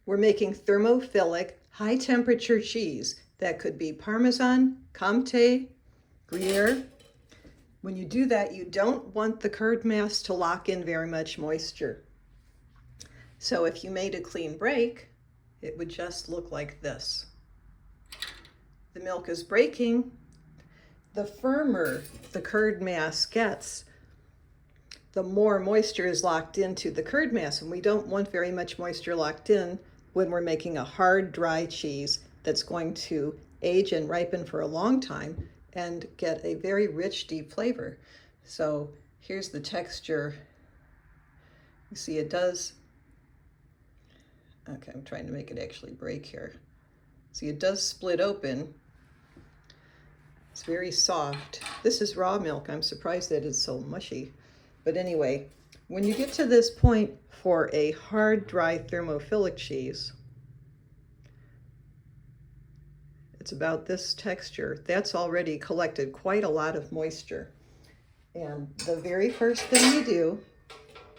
We're making thermophilic, high temperature cheese. That could be Parmesan, Comte, Gruyere. When you do that, you don't want the curd mass to lock in very much moisture. So if you made a clean break, it would just look like this. The milk is breaking. The firmer the curd mass gets, the more moisture is locked into the curd mass, and we don't want very much moisture locked in when we're making a hard, dry cheese that's going to age and ripen for a long time and get a very rich, deep flavor. So here's the texture. You see it does, okay, I'm trying to make it actually break here. See, it does split open. It's very soft. This is raw milk. I'm surprised that it's so mushy. But anyway, when you get to this point for a hard, dry thermophilic cheese, it's about this texture. That's already collected quite a lot of moisture. And the very first thing you do,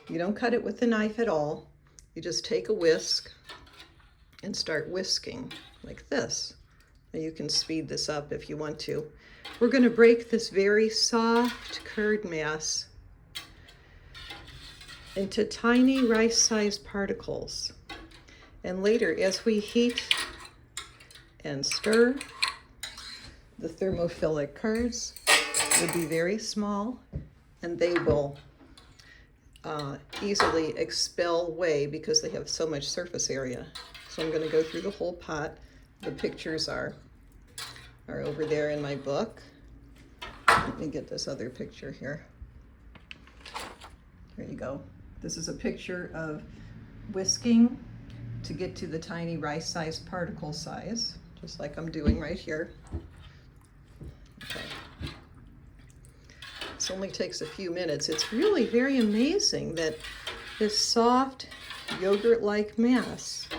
you don't cut it with a knife at all. You just take a whisk and start whisking like this. Now you can speed this up if you want to. We're going to break this very soft curd mass into tiny rice-sized particles. And later, as we heat and stir, the thermophilic curds will be very small, and they will easily expel whey because they have so much surface area. So I'm going to go through the whole pot. The pictures are over there in my book. Let me get this other picture here. Here you go. This is a picture of whisking to get to the tiny rice-sized particle size, just like I'm doing right here. Okay. This only takes a few minutes. It's really very amazing that this soft yogurt-like mass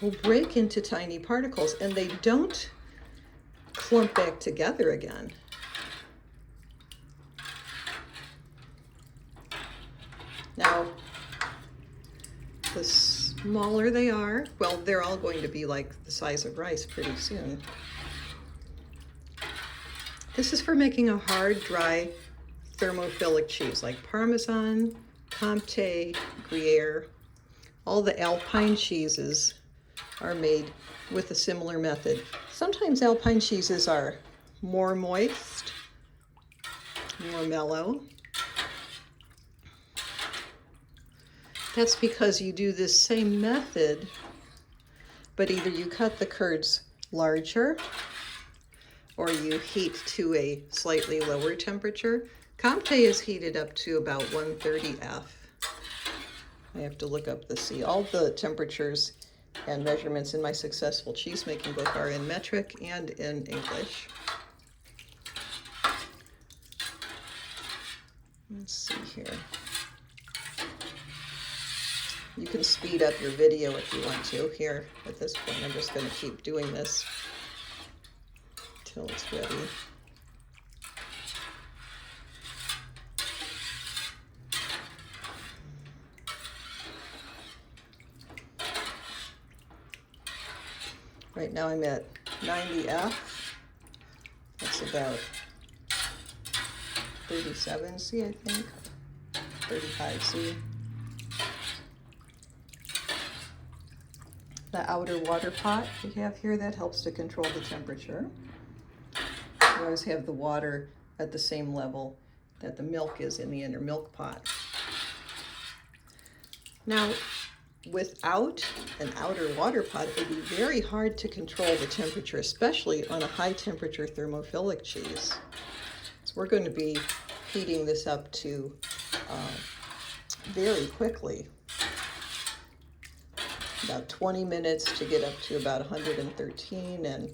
will break into tiny particles, and they don't clump back together again. Now, the smaller they are, well, they're all going to be like the size of rice pretty soon. This is for making a hard, dry, thermophilic cheese like Parmesan, Comte, Gruyere. All the Alpine cheeses are made with a similar method. Sometimes Alpine cheeses are more moist, more mellow. That's because you do this same method, but either you cut the curds larger or you heat to a slightly lower temperature. Comte is heated up to about 130 F. I have to look up all the temperatures and measurements in my Successful Cheesemaking book are in metric and in English. Let's see here. You can speed up your video if you want to. Here, at this point, I'm just going to keep doing this till it's ready. Right now I'm at 90 F. That's about 37 C, I think. 35 C. The outer water pot we have here, that helps to control the temperature. You always have the water at the same level that the milk is in the inner milk pot. Now, without an outer water pot, it would be very hard to control the temperature, especially on a high temperature thermophilic cheese. So we're going to be heating this up to very quickly. About 20 minutes to get up to about 113, and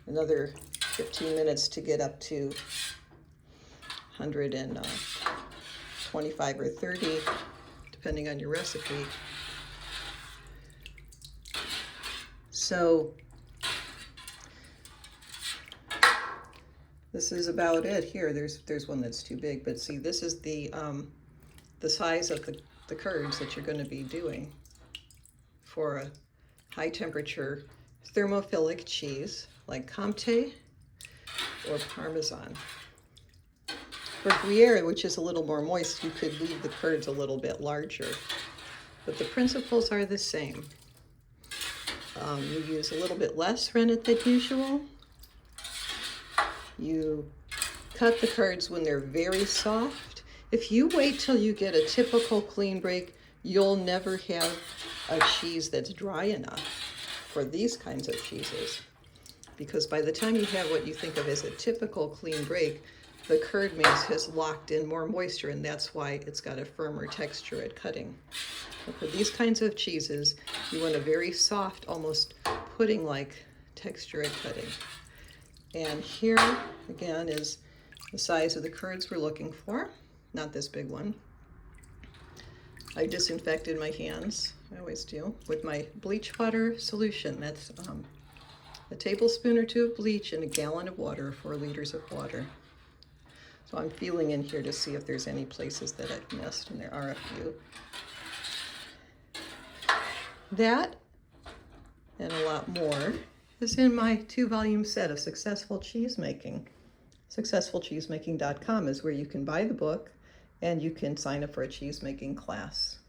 another 15 minutes to get up to 125 or 30, depending on your recipe. So this is about it here. There's one that's too big, but see, this is the size of the curds that you're going to be doing for a high temperature thermophilic cheese like Comte or Parmesan. For Gruyere, which is a little more moist, you could leave the curds a little bit larger, but the principles are the same. You use a little bit less rennet than usual. You cut the curds when they're very soft. If you wait till you get a typical clean break, you'll never have a cheese that's dry enough for these kinds of cheeses. Because by the time you have what you think of as a typical clean break, the curd mass has locked in more moisture, and that's why it's got a firmer texture at cutting. But for these kinds of cheeses, you want a very soft, almost pudding-like texture at cutting. And here, again, is the size of the curds we're looking for. Not this big one. I disinfected my hands, I always do, with my bleach water solution. That's a tablespoon or two of bleach and a gallon of water, 4 liters of water. So I'm feeling in here to see if there's any places that I've missed, and there are a few. That and a lot more is in my 2-volume set of Successful Cheesemaking. SuccessfulCheesemaking.com is where you can buy the book and you can sign up for a cheesemaking class.